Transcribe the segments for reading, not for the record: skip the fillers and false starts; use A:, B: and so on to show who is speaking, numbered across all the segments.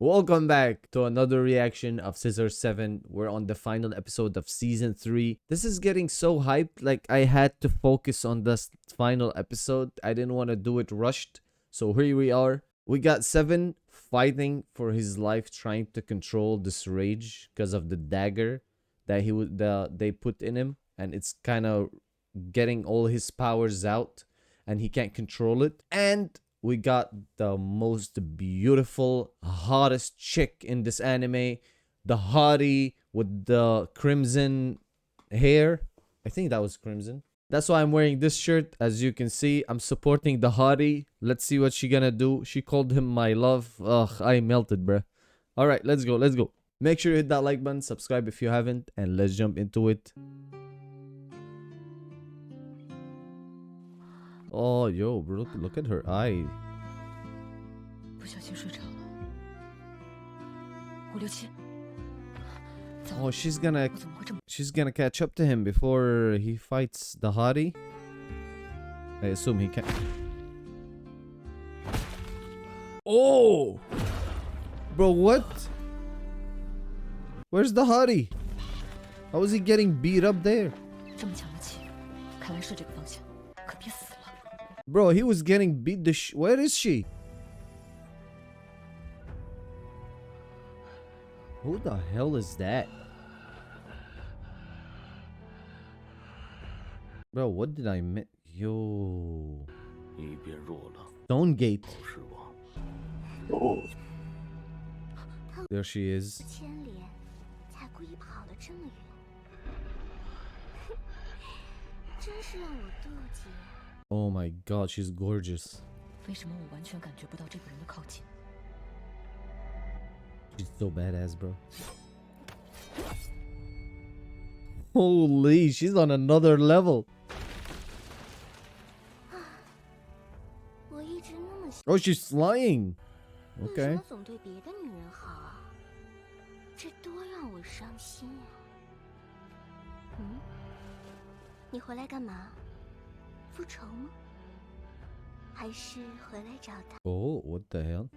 A: Welcome back to another reaction of Scissor 7. We're on the final episode of season 3. This is getting so hyped, like I had to focus on this final episode. I didn't want to do it rushed. So here we are. We got 7 fighting for his life, trying to control this rage because of the dagger that they put in him, and it's kind of getting all his powers out and he can't control it. And we got the most beautiful, hottest chick in this anime. The hottie with the crimson hair. I think that was crimson. That's why I'm wearing this shirt. As you can see, I'm supporting the hottie. Let's see what she gonna do. She called him my love. Ugh, I melted, bruh. Alright, let's go, let's go. Make sure you hit that like button, subscribe if you haven't, and let's jump into it. Oh, yo, bro, look at her eye.
B: 不小心睡着了。567。
A: Oh, she's gonna catch up to him before he fights the hottie. I assume he can. Oh, bro, what? Where's the hottie? How is he getting beat up there?
B: 这么强的气，看来是这个方向，可别死了。
A: Bro, he was getting beat the Where is she? Who the hell is that? Bro, what did I miss? Yo. Stone Gate. There she is. Oh my god, she's gorgeous.
B: 为什么我完全感觉不到这个人的靠近？
A: She's so badass, bro. Holy, she's on another level. Oh, she's flying. Okay. Oh, what the hell?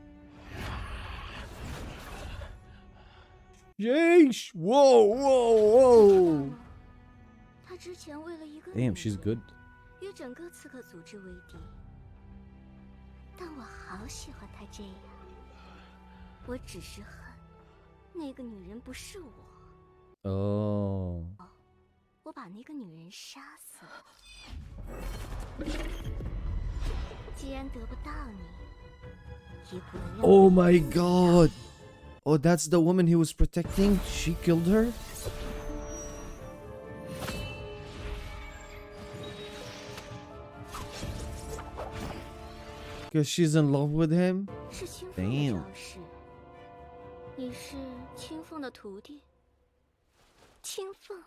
A: Yeesh! Whoa, whoa, whoa! Damn, she's good.
C: 但我好喜欢她这样，我只是恨那个女人不是我。
A: Oh.
C: 我把那个女人杀死了。既然得不到你，也不能让。
A: Oh my god! Oh, that's the woman he was protecting? She killed her? Because she's in love with him? Damn.
C: 你是青凤的徒弟？青凤，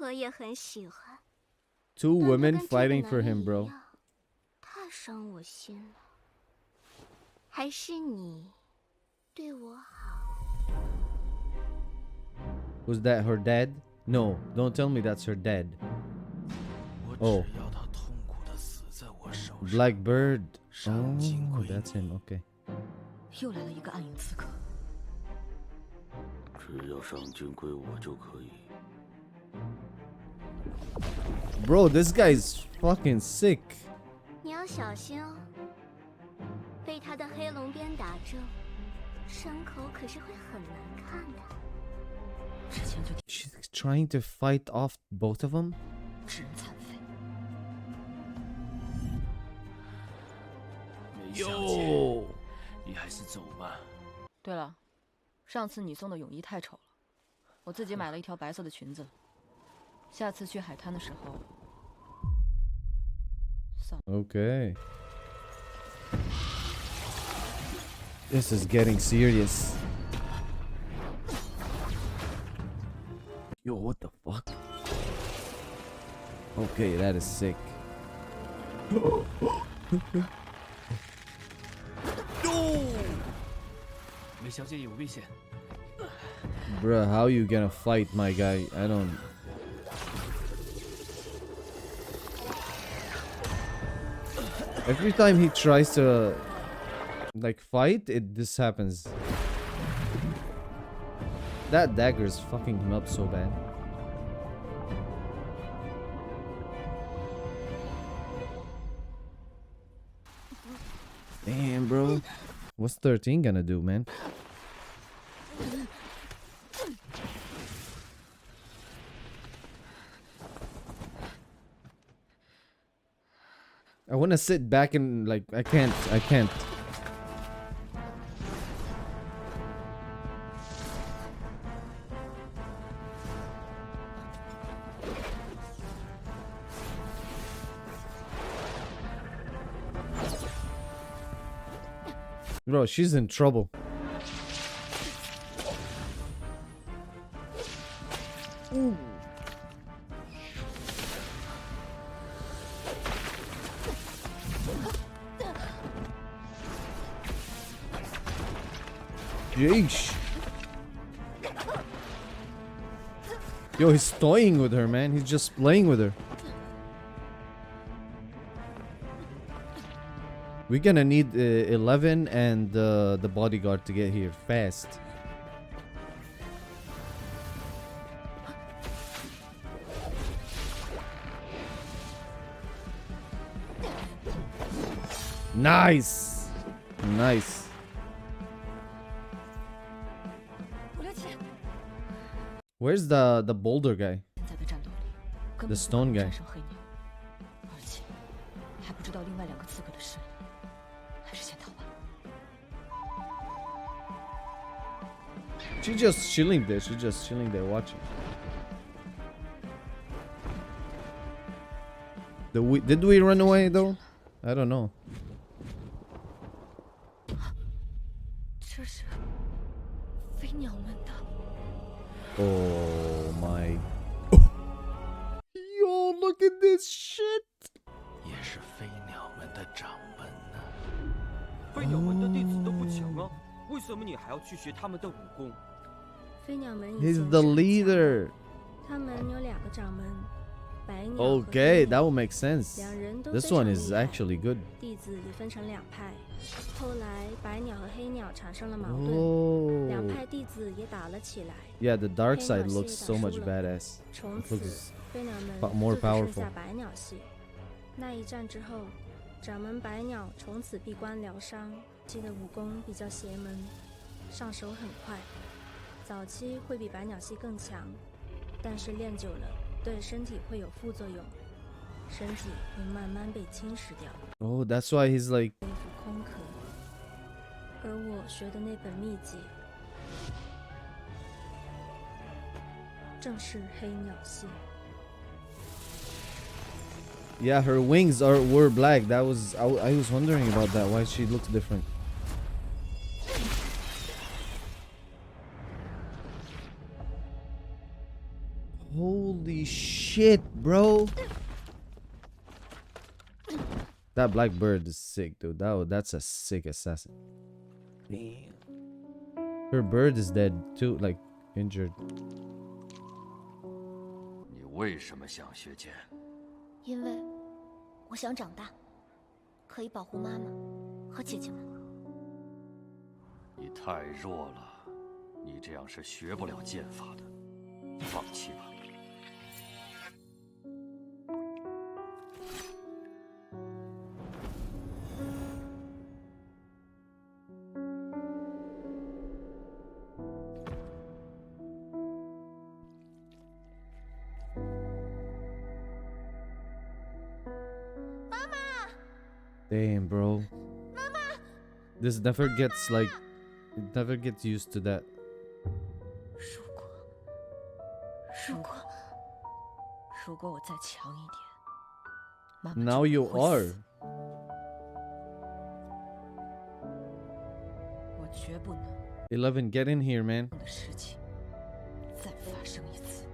C: 我也很喜欢。
A: Two women fighting for him, bro.
C: 太伤我心了。还是你对我好。
A: Was that her dad? No, don't tell me that's her dad. Oh. Blackbird. Oh, that's him, okay.
B: 又来了一个暗影刺客。
A: Bro, this guy's fucking sick.
C: 你要小心哦，被他的黑龙鞭打中，伤口可是会很难看的。
A: She's trying to fight off both of them?
B: 致人残废。
A: Yo!
D: 你还是走吧。
B: 对了，上次你送的泳衣太丑了，我自己买了一条白色的裙子。下次去海滩的时候。
A: Okay. This is getting serious. Yo, what the fuck? Okay, that is sick. Bruh, how you gonna fight my guy? I don't... Every time he tries to like fight, this happens. That dagger is fucking him up so bad. Damn, bro. What's 13 gonna do, man? I wanna sit back and like I can't. Bro, she's in trouble. Ooh. Yeesh. Yo, he's toying with her, man. He's just playing with her. We're gonna need 11 and the bodyguard to get here fast. Nice. Nice. Where's the boulder guy? The stone guy. She's just chilling there. She's just chilling there watching. Did we run away though? I don't know. Oh my. Yo, look at this shit.
D: 也是飞鸟们的掌门呢。
E: 飞鸟门的弟子都不强啊，为什么你还要去学他们的武功？
C: 飞鸟门以
A: He's
C: 前
A: the
C: 是很强
A: leader.
C: 他们有2个掌门，白鸟和
A: Okay,
C: 黑
A: that
C: 鸟
A: will make sense.
C: 两人都
A: This
C: 非
A: one
C: 常
A: is
C: 厉害
A: actually good.
C: 弟子也分成2派。后来白鸟和黑鸟产生了矛盾，
A: Oh.
C: 两派弟子也打了起来。
A: Yeah, the dark
C: 黑
A: side
C: 鸟
A: looks
C: 系
A: so
C: 打
A: much
C: 输了，
A: badass.
C: 从
A: It
C: 此
A: looks
C: 飞鸟门
A: more
C: 就只剩
A: powerful.
C: 下白鸟系。那一战之后，掌门白鸟从此闭关疗伤，其的武功比较邪门，上手很快，早期会比白鸟系更强，但是练久了对身体会有副作用，身体会慢慢被侵蚀掉，
A: Oh, that's why he's like.
C: 恢复空壳。而我学的那本秘籍，正是黑鸟系。
A: Yeah, her wings were black. That was I was wondering about that. Why she looks different. Holy shit, bro! That black bird is sick, dude. That's a sick assassin. Damn. Her bird is dead too, like injured.
D: 你为什么想学剑？
C: 因为我想长大，可以保护妈妈和姐姐们。
D: 你太弱了，你这样是学不了剑法的。放弃吧。
A: Damn, bro. This never gets like, it never gets used to that.
B: 如果我再强一点，妈妈
A: Now
B: 就
A: you
B: 会
A: are.
B: 死我绝不能
A: 11, get in here, man.
B: 这样的事情再发生一次。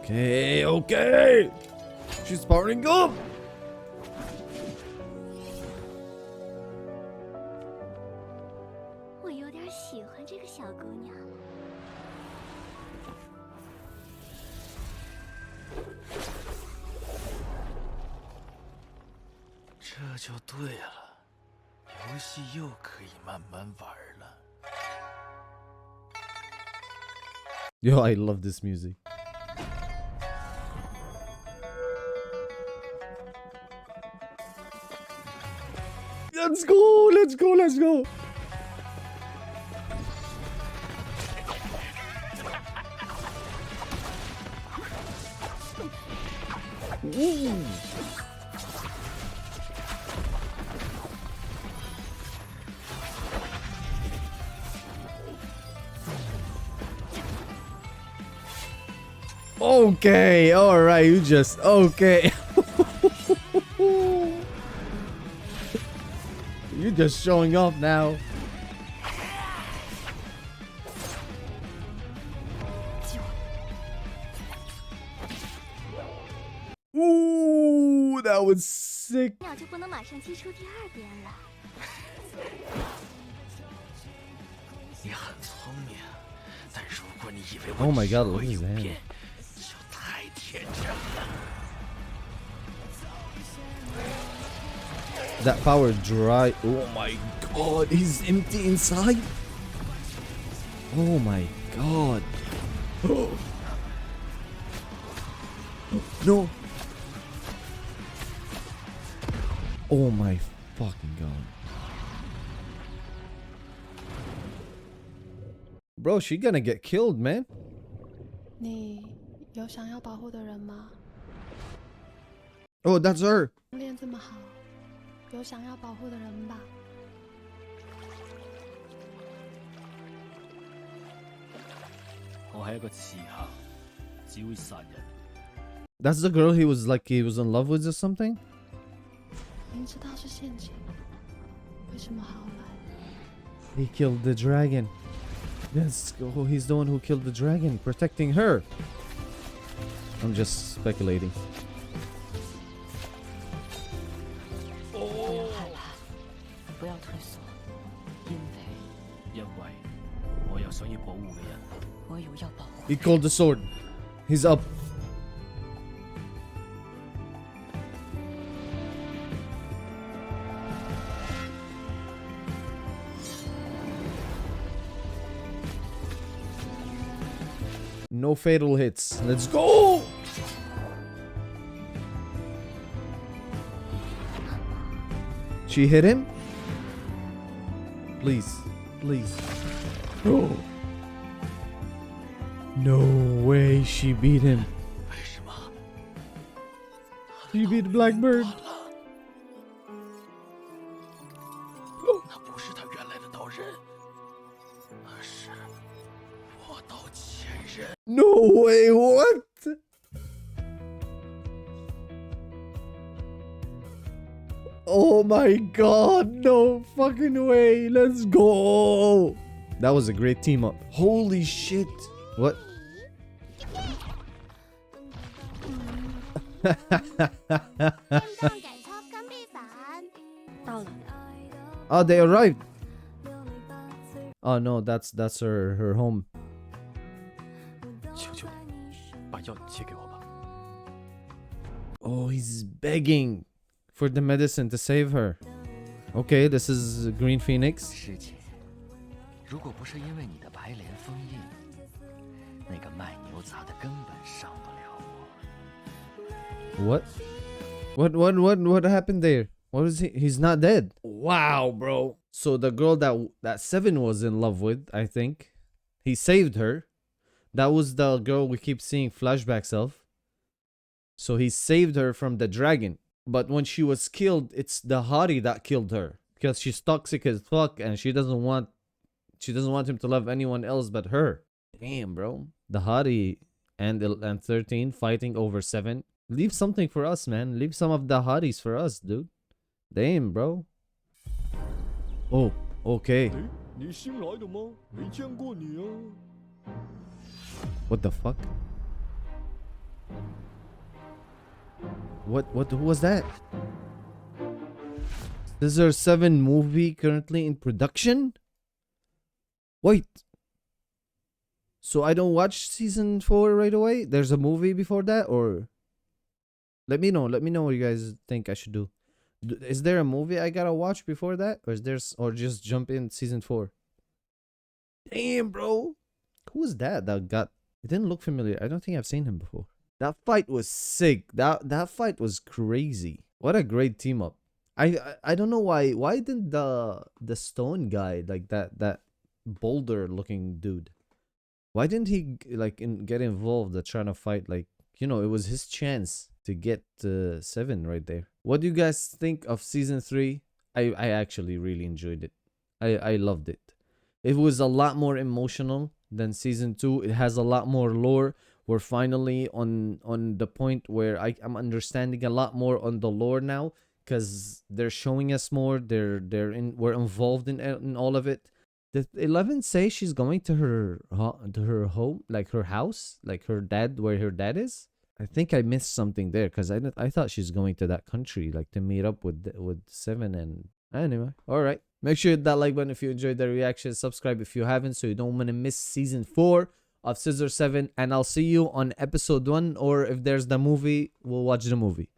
A: Okay, okay. She's powering up.
C: 我有点喜欢这个小姑娘。
D: 这就对了，
F: 游戏又可以慢慢玩了。
A: Yo, I love this music. Let's go, let's go, let's go. Ooh. Okay, all right, you just okay. You're just showing off now. Ooh, that was sick.
C: 鸟就不能马上击出第二鞭了。
F: 你很聪明，但如果你以为
A: Oh
F: 我
A: my
F: 只
A: god,
F: 会
A: look at
F: 有
A: his hand.
F: 变，就太天真了。
A: That power dry. Oh my god, he's empty inside. Oh my god. No. Oh my fucking god. Bro, she gonna get killed, man.
G: 你有想要保护的人吗？
A: Oh, that's her.
G: 练这么好，有想要保护的人吧？
D: 我係一個刺客，只會殺人。
A: That's the girl he was in love with or something?
G: 明知道是陷阱，为什么还要来？
A: He killed the dragon. Yes, oh, he's the one who killed the dragon, protecting her. I'm just speculating.
B: 不要退缩，
D: 因為我有想要保護嘅人。
B: 我有要保護。
A: He called the sword. He's up. No fatal hits. Let's go! She hit him? Please. Please. Oh. No way she beat him.
F: 为什么？
A: She beat Blackbird.
F: 那不是他原来的刀刃，而是我刀前刃。
A: No way, what? Oh my god, no fucking way. Let's go. That was a great team up. Holy shit. What?
C: 到了，
A: Oh, they arrived. Oh no, that's her home.
D: 求求你，把药借给我吧。
A: Oh, he's begging for the medicine to save her. Okay, this is Green Phoenix.
D: 师姐，如果不是因为你的白莲封印，那个卖牛杂的根本伤不了我。
A: What happened there? What is he? He's not dead. Wow, bro. So the girl that Seven was in love with, I think, he saved her. That was the girl we keep seeing flashbacks of. So he saved her from the dragon. But when she was killed, it's the hottie that killed her because she's toxic as fuck and she doesn't want him to love anyone else but her. Damn, bro. The hottie and 13 fighting over 7. Leave something for us, man. Leave some of the hotties for us, dude. Damn, bro. Oh, okay.
E: 你新来的吗？没见过你啊。
A: What the fuck? What was that? Scissor-7 movie currently in production? Wait. So I don't watch season 4 right away? There's a movie before that, or let me know what you guys think I should do. Is there a movie I gotta watch before that, or is there's or just jump in season 4? Damn, bro. Who was that? That got. It didn't look familiar. I don't think I've seen him before. That fight was sick. That fight was crazy. What a great team up. I don't know why. Why didn't the stone guy, like that boulder looking dude, why didn't he like get involved at trying to fight? Like, you know, it was his chance to get 7 right there. What do you guys think of season 3? I actually really enjoyed it. I loved it. It was a lot more emotional than season 2. It has a lot more lore. We're finally on the point where I'm understanding a lot more on the lore now, because they're showing us more. We're involved in all of it. Did 11 say she's going to her home, like her house, like her dad, where her dad is? I think I missed something there, because I thought she's going to that country, like to meet up with 7. And anyway, all right. Make sure you hit that like button if you enjoyed the reaction. Subscribe if you haven't, so you don't want to miss season 4 of Scissor 7. And I'll see you on episode 1, or if there's the movie, we'll watch the movie.